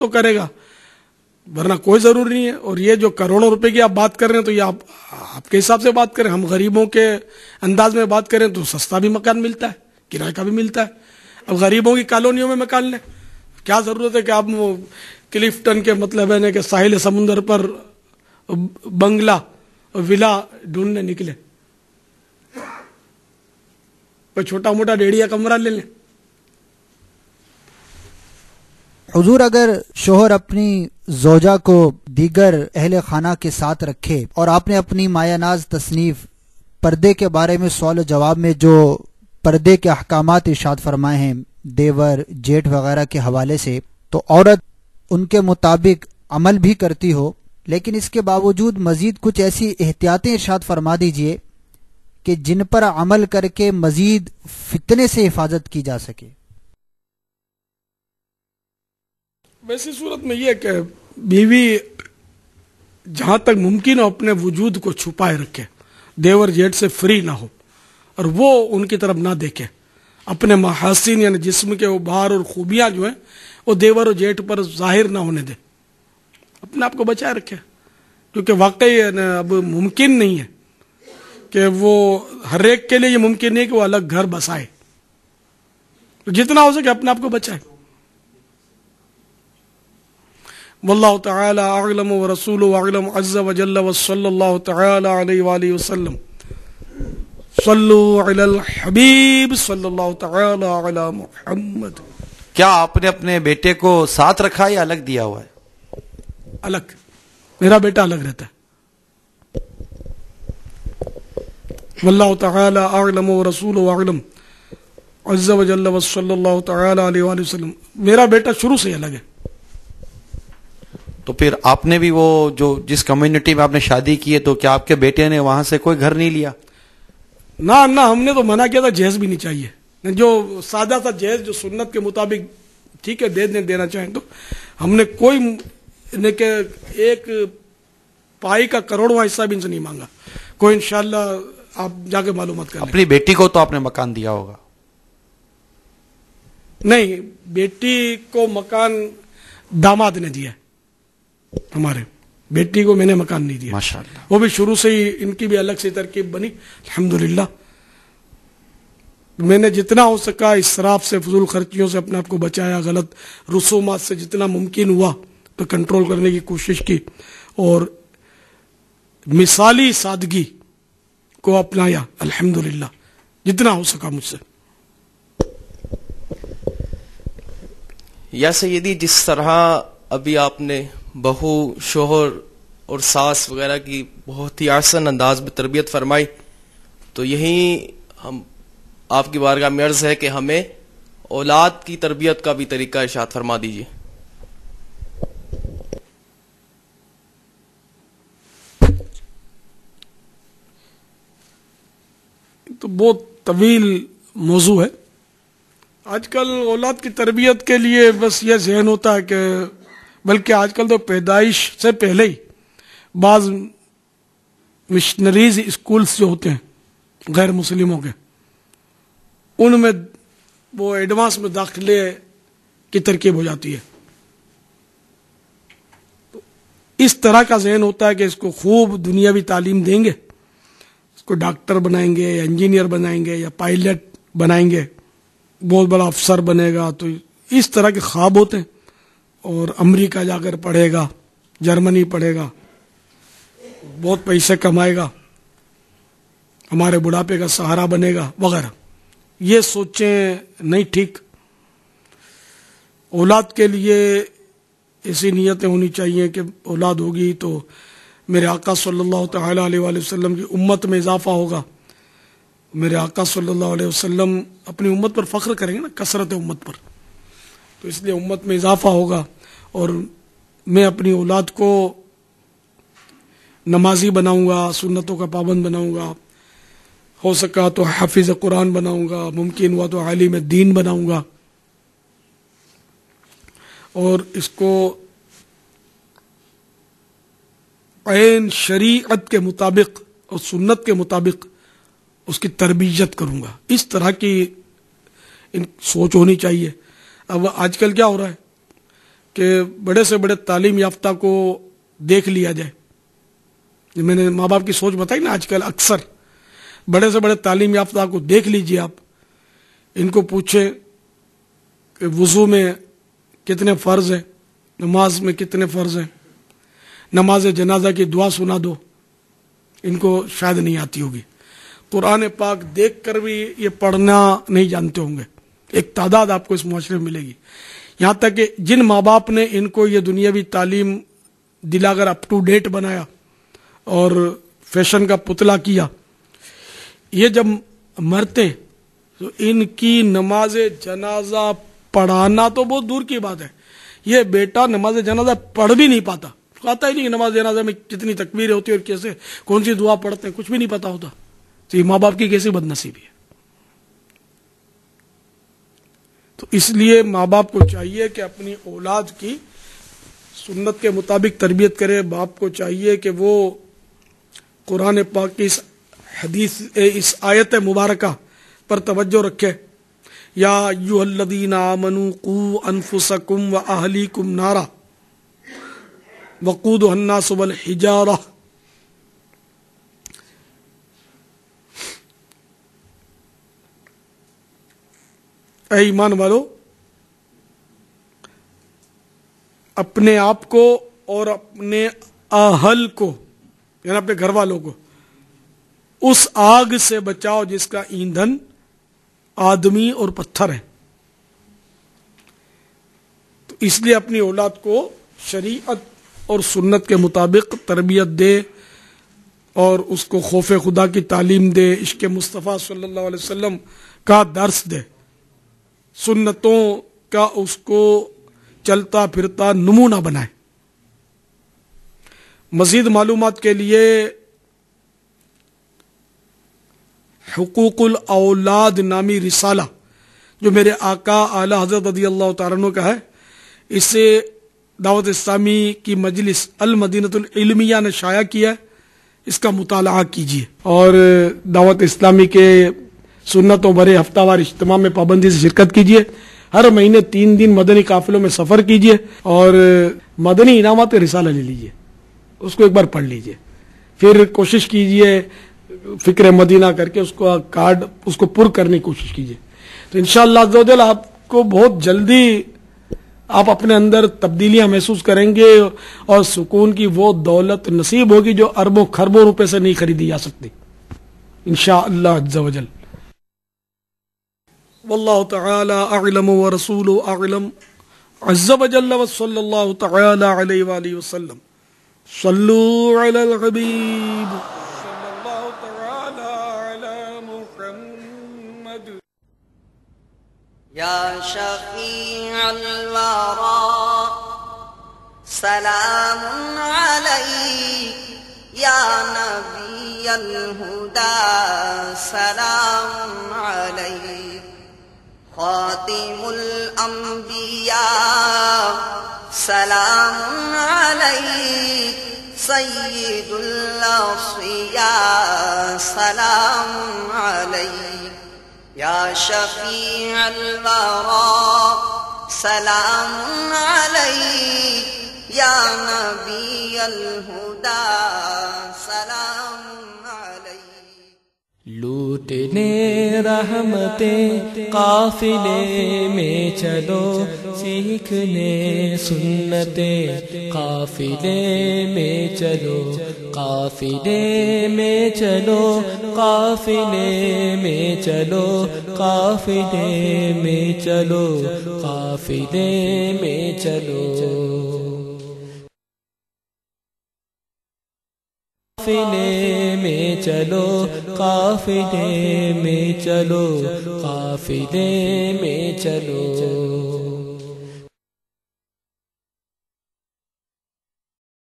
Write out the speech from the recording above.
تو کرے گا، ورنہ کوئی ضروری نہیں ہے۔ اور یہ جو کروڑوں روپے کی آپ بات کر رہے ہیں تو یہ آپ کے حساب سے بات کریں، ہم غریبوں کے انداز میں بات کریں تو سستا بھی مکان ملتا ہے، کرایہ کا بھی ملتا ہے۔ اب غریبوں کی کالونیوں میں مکان لیں، کیا ضرورت ہے کہ آپ کلفٹن کے مطلب ہے کہ ساحل سمندر پر بنگلہ ولا ڈھونڈنے نکلے، کوئی چھوٹا موٹا ڈیڑھیا کمرہ لے لیں۔ حضور، اگر شوہر اپنی زوجہ کو دیگر اہل خانہ کے ساتھ رکھے اور آپ نے اپنی مایہ ناز تصنیف پردے کے بارے میں سوال و جواب میں جو پردے کے احکامات ارشاد فرمائے ہیں دیور جیٹھ وغیرہ کے حوالے سے، تو عورت ان کے مطابق عمل بھی کرتی ہو، لیکن اس کے باوجود مزید کچھ ایسی احتیاطیں ارشاد فرما دیجئے کہ جن پر عمل کر کے مزید فتنے سے حفاظت کی جا سکے۔ ویسی صورت میں یہ کہ بیوی جہاں تک ممکن ہو اپنے وجود کو چھپائے رکھے، دیور جیٹ سے فری نہ ہو، اور وہ ان کی طرف نہ دیکھے، اپنے محاسن یعنی جسم کے ابھار اور خوبیاں جو ہیں وہ دیور و جیٹ پر ظاہر نہ ہونے دے، اپنے آپ کو بچائے رکھے، کیونکہ واقعی اب ممکن نہیں ہے کہ وہ ہر ایک کے لیے یہ ممکن نہیں کہ وہ الگ گھر بسائے، تو جتنا ہو سکے اپنے آپ کو بچائے۔ واللہ تعالی اعلم ورسولہ اعلم عز وجل وصلی اللہ تعالی علیہ وآلہ وسلم۔ صلو علی الحبیب صلی اللہ تعالی علی محمد۔ کیا آپ نے اپنے بیٹے کو ساتھ رکھا یا الگ دیا ہوا ہے؟ الگ، میرا بیٹا الگ رہتا ہے۔ واللہ تعالی اعلم ورسولہ اعلم عز وجل وصلی اللہ تعالی علیہ وآلہ وسلم۔ میرا بیٹا شروع سے الگ ہے۔ تو پھر آپ نے بھی وہ جو جس کمیونٹی میں آپ نے شادی کی ہے، تو کیا آپ کے بیٹے نے وہاں سے کوئی گھر نہیں لیا؟ نہ ہم نے تو منع کیا تھا، جہیز بھی نہیں چاہیے، جو سادہ تھا جہیز جو سنت کے مطابق ٹھیک ہے دینا چاہیں تو، ہم نے کوئی کہ ایک پائی کا کروڑواں حصہ بھی ان سے نہیں مانگا، کوئی انشاءاللہ آپ جا کے معلومات کر لیں۔ اپنی بیٹی کو تو آپ نے مکان دیا ہوگا؟ نہیں، بیٹی کو مکان داماد نے دیا، ہمارے بیٹی کو میں نے مکان نہیں دیا، ماشاءاللہ۔ وہ بھی شروع سے ہی ان کی بھی الگ سے ترکیب بنی الحمدللہ۔ میں نے جتنا ہو سکا اسراف سے، فضول خرچیوں سے اپنے آپ کو بچایا، غلط رسومات سے جتنا ممکن ہوا تو کنٹرول کرنے کی کوشش کی، اور مثالی سادگی کو اپنایا الحمدللہ جتنا ہو سکا مجھ سے۔ یا سیدی، جس طرح ابھی آپ نے بہو، شوہر اور ساس وغیرہ کی بہت ہی آسان انداز میں تربیت فرمائی، تو یہی ہم آپ کی بارگاہ میں عرض ہے کہ ہمیں اولاد کی تربیت کا بھی طریقہ ارشاد فرما دیجیے۔ تو بہت طویل موضوع ہے۔ آج کل اولاد کی تربیت کے لیے بس یہ ذہن ہوتا ہے کہ، بلکہ آج کل تو پیدائش سے پہلے ہی بعض مشنریز اسکولز جو ہوتے ہیں غیر مسلموں کے، ان میں وہ ایڈوانس میں داخلے کی ترکیب ہو جاتی ہے، تو اس طرح کا ذہن ہوتا ہے کہ اس کو خوب دنیاوی تعلیم دیں گے، اس کو ڈاکٹر بنائیں گے یا انجینئر بنائیں گے یا پائلٹ بنائیں گے، بہت بڑا افسر بنے گا، تو اس طرح کے خواب ہوتے ہیں، اور امریکہ جا کر پڑھے گا، جرمنی پڑھے گا، بہت پیسے کمائے گا، ہمارے بڑھاپے کا سہارا بنے گا وغیرہ۔ یہ سوچیں نہیں ٹھیک۔ اولاد کے لیے ایسی نیتیں ہونی چاہیے کہ اولاد ہوگی تو میرے آقا صلی اللہ تعالی علیہ وآلہ وسلم کی امت میں اضافہ ہوگا، میرے آقا صلی اللہ علیہ وسلم اپنی امت پر فخر کریں گے نا، کثرت امت پر، تو اس لیے امت میں اضافہ ہوگا، اور میں اپنی اولاد کو نمازی بناؤں گا، سنتوں کا پابند بناؤں گا، ہو سکا تو حافظ قرآن بناؤں گا، ممکن ہوا تو عالم دین بناؤں گا، اور اس کو عین شریعت کے مطابق اور سنت کے مطابق اس کی تربیت کروں گا۔ اس طرح کی سوچ ہونی چاہیے۔ اب آج کل کیا ہو رہا ہے کہ بڑے سے بڑے تعلیم یافتہ کو دیکھ لیا جائے. میں نے ماں باپ کی سوچ بتائی نا, آج کل اکثر بڑے سے بڑے تعلیم یافتہ کو دیکھ لیجئے آپ, ان کو پوچھیں کہ وضو میں کتنے فرض ہیں, نماز میں کتنے فرض ہیں, نماز جنازہ کی دعا سنا دو, ان کو شاید نہیں آتی ہوگی. قرآن پاک دیکھ کر بھی یہ پڑھنا نہیں جانتے ہوں گے. ایک تعداد آپ کو اس معاشرے میں ملے گی. یہاں تک کہ جن ماں باپ نے ان کو یہ دنیاوی تعلیم دلا کر اپ ٹو ڈیٹ بنایا اور فیشن کا پتلا کیا, یہ جب مرتے تو ان کی نماز جنازہ پڑھانا تو بہت دور کی بات ہے. یہ بیٹا نماز جنازہ پڑھ بھی نہیں پاتا, آتا ہی نہیں کہ نماز جنازہ میں کتنی تکبیریں ہوتی ہیں اور کیسے کون سی دعا پڑھتے ہیں, کچھ بھی نہیں پتا ہوتا. تو یہ ماں باپ کی کیسی بد نصیبی ہے. تو اس لیے ماں باپ کو چاہیے کہ اپنی اولاد کی سنت کے مطابق تربیت کرے. باپ کو چاہیے کہ وہ قرآن پاک کی اس آیت مبارکہ پر توجہ رکھے. یا ایھا الذین آمنوا قوا انفسکم واہلیکم نارا وقودها الناس والحجارہ. اے ایمان والو, اپنے آپ کو اور اپنے اہل کو یعنی اپنے گھر والوں کو اس آگ سے بچاؤ جس کا ایندھن آدمی اور پتھر ہے. تو اس لیے اپنی اولاد کو شریعت اور سنت کے مطابق تربیت دے اور اس کو خوف خدا کی تعلیم دے, عشق مصطفیٰ صلی اللہ علیہ وسلم کا درس دے, سنتوں کا اس کو چلتا پھرتا نمونہ بنائے. مزید معلومات کے لیے حقوق الاولاد نامی رسالہ جو میرے آقا اعلی حضرت رضی اللہ تعالیٰ عنہ کا ہے, اسے دعوت اسلامی کی مجلس المدینۃ العلمیہ نے شائع کیا ہے. اس کا مطالعہ کیجیے اور دعوت اسلامی کے سنتوں بھرے ہفتہ وار اجتماع میں پابندی سے شرکت کیجیے. ہر مہینے 3 دن مدنی قافلوں میں سفر کیجیے اور مدنی انعامات کا رسالہ لے لیجیے, اس کو ایک بار پڑھ لیجیے. پھر کوشش کیجیے فکر مدینہ کر کے اس کو کارڈ اس کو پر کرنے کی کوشش کیجیے. تو انشاءاللہ عز و جل آپ کو بہت جلدی آپ اپنے اندر تبدیلیاں محسوس کریں گے اور سکون کی وہ دولت نصیب ہوگی جو اربوں خربوں روپے سے نہیں خریدی جا سکتی انشاءاللہ عز و جل. واللہ تعالی اعلم ورسولہ اعلم عز و جل وصلی اللہ تعالی علیہ وآلہ وسلم. صلو علی الحبیب صلی اللہ تعالی علی محمد. یا شفیع الورا سلام علیک یا نبی الہدا سلام علیک خاتم الانبیاء سلام علیک سید الاصفیاء سلام علیک یا شفیع الورا سلام علیک یا نبی الہدا سلام علیک. لوٹنے رحمتیں قافلے میں چلو سیکھنے سنتیں قافلے میں چلو قافلے میں چلو قافلے میں چلو قافلے میں چلو قافلے میں چلو قافلے میں چلو قافلے میں چلو قافلے میں چلو.